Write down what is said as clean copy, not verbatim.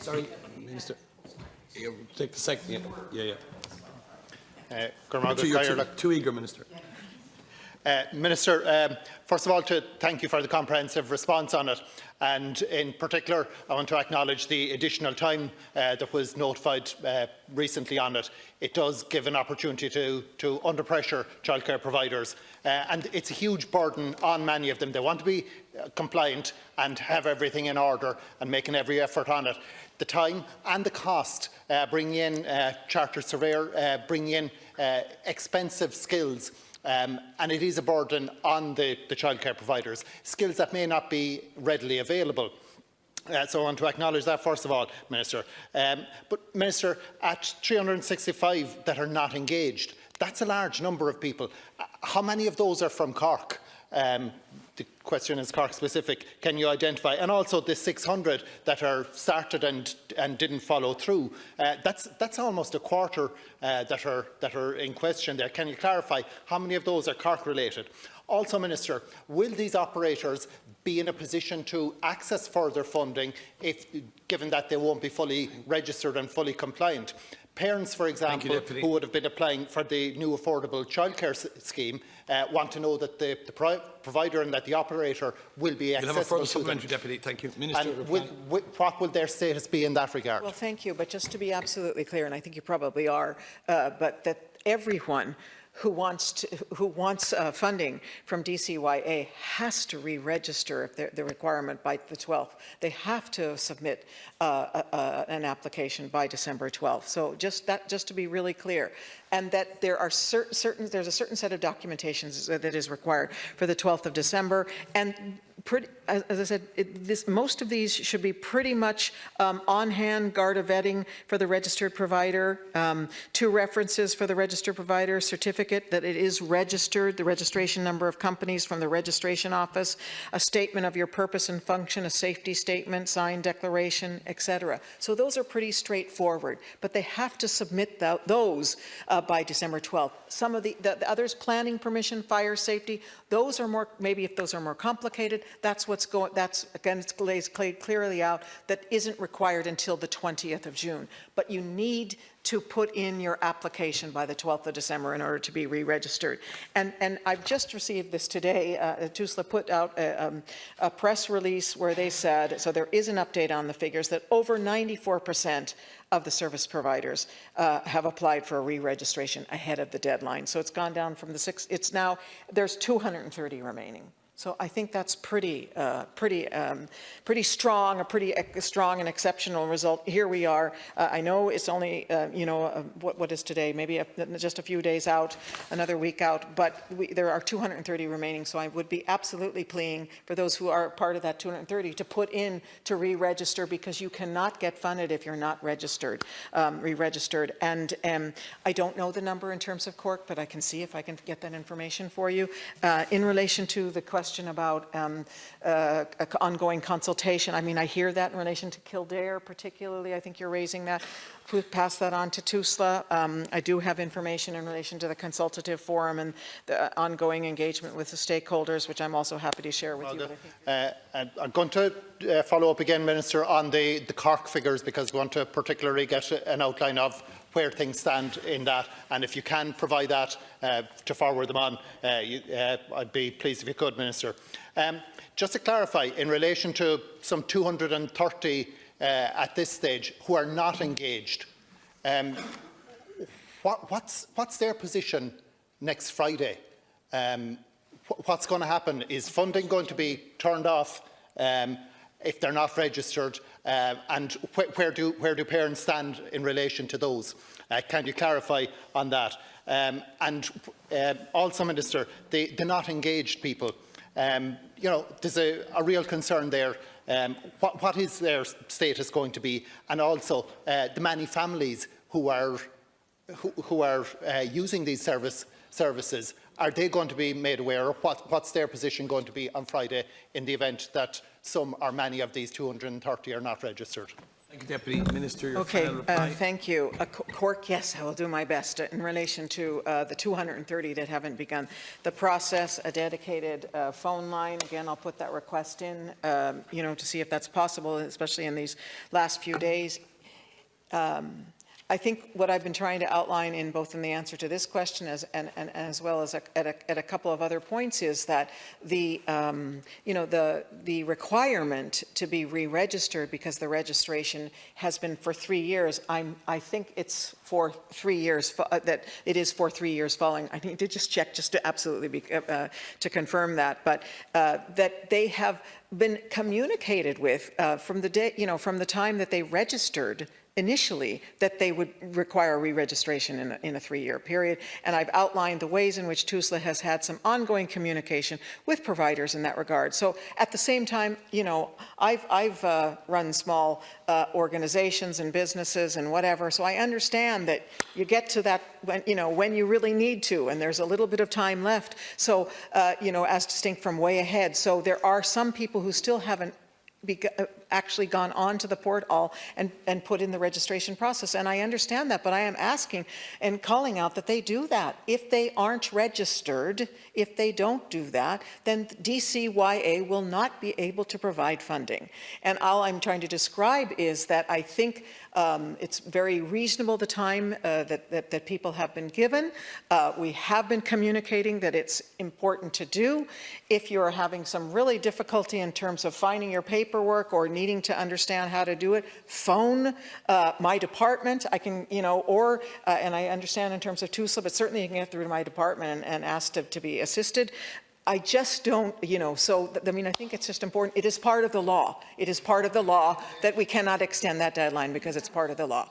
Sorry, Minister. Take the second. Yeah. Too eager, Minister. Minister, first of all, to thank you for the comprehensive response on it, and in particular, I want to acknowledge the additional time that was notified recently on it. It does give an opportunity to under pressure childcare providers, and it's a huge burden on many of them. They want to be compliant and have everything in order and making every effort on it. The time and the cost, bringing in chartered surveyor, bringing in expensive skills, and it is a burden on the childcare providers, skills that may not be readily available. So I want to acknowledge that first of all, Minister. But Minister, at 365 that are not engaged, that's a large number of people. How many of those are from Cork? The question is Cork specific. Can you identify? And also the 600 that are started and didn't follow through. That's almost a quarter that are in question there. Can you clarify how many of those are Cork related? Also, Minister, will these operators be in a position to access further funding given that they won't be fully registered and fully compliant? Parents, for example, who would have been applying for the new affordable childcare scheme want to know that the provider and that the operator will be accessible to them. Deputy. Thank you. Minister, and what will their status be in that regard? Well, thank you. But just to be absolutely clear, and I think you probably are, but that everyone who wants funding from DCYA has to re-register if the requirement by the 12th. They have to submit an application by December 12th. So just to be really clear, and that there are there's a certain set of documentations that is required for the 12th of December, and as I said, most of these should be pretty much on hand, GARDA vetting for the registered provider, 2 references for the registered provider, certificate that it is registered, the registration number of companies from the registration office, a statement of your purpose and function, a safety statement, signed declaration, etc. So those are pretty straightforward, but they have to submit those by December 12th. Some of the others, planning permission, fire safety, those are more, maybe if those are more complicated, that's again, it lays clearly out that isn't required until the 20th of June. But you need to put in your application by the 12th of December in order to be re-registered. And I've just received this today. TUSLA put out a press release where they said, so there is an update on the figures, that over 94% of the service providers have applied for a re-registration ahead of the deadline. So it's gone down from the 6, it's now, there's 230 remaining. So I think that's pretty strong, a pretty strong and exceptional result. Here we are. I know it's only, what is today? Maybe just a few days out, another week out, but there are 230 remaining. So I would be absolutely pleading for those who are part of that 230 to put in to re-register, because you cannot get funded if you're not registered, re-registered. And I don't know the number in terms of Cork, but I can see if I can get that information for you. In relation to the question about ongoing consultation. I mean, I hear that in relation to Kildare particularly. I think you're raising that. We'll pass that on to TUSLA. I do have information in relation to the consultative forum and the ongoing engagement with the stakeholders, which I'm also happy to share with you. I'm going to follow up again, Minister, on the Cork figures, because we want to particularly get an outline of where things stand in that, and if you can provide that to forward them on, I'd be pleased if you could, Minister. Just to clarify, in relation to some 230 at this stage who are not engaged, what's their position next Friday? What's going to happen? Is funding going to be turned off if they're not registered, and where do parents stand in relation to those? Can you clarify on that? And also, Minister, the not engaged people, there's a real concern there. What is their status going to be? And also the many families who are using these services, are they going to be made aware of what's their position going to be on Friday in the event that some or many of these 230 are not registered? Thank you, Deputy Minister. Your Okay, final reply. thank you. Cork, yes, I will do my best in relation to the 230 that haven't begun the process. A dedicated phone line. Again, I'll put that request in, to see if that's possible, especially in these last few days. I think what I've been trying to outline in both in the answer to this question as well as at a couple of other points is that the requirement to be re-registered because the registration has been for 3 years. I think it's for 3 years that it is for 3 years following. I need to just check just to absolutely be to confirm that, but that they have been communicated with from the day from the time that they registered initially that they would require re-registration in a 3-year period. And I've outlined the ways in which TUSLA has had some ongoing communication with providers in that regard. So at the same time, I've run small organizations and businesses and whatever, so I understand that you get to that when you really need to, and there's a little bit of time left. So, as distinct from way ahead. So there are some people who still haven't actually gone on to the portal and put in the registration process. And I understand that, but I am asking and calling out that they do that. If they aren't registered, if they don't do that, then DCYA will not be able to provide funding. And all I'm trying to describe is that I think it's very reasonable the time that people have been given. We have been communicating that it's important to do. If you're having some really difficulty in terms of finding your paperwork or needing to understand how to do it, phone my department. I can, and I understand in terms of TUSLA, but certainly you can get through to my department and ask to be assisted. I just don't, I think it's just important. It is part of the law. It is part of the law that we cannot extend that deadline because it's part of the law.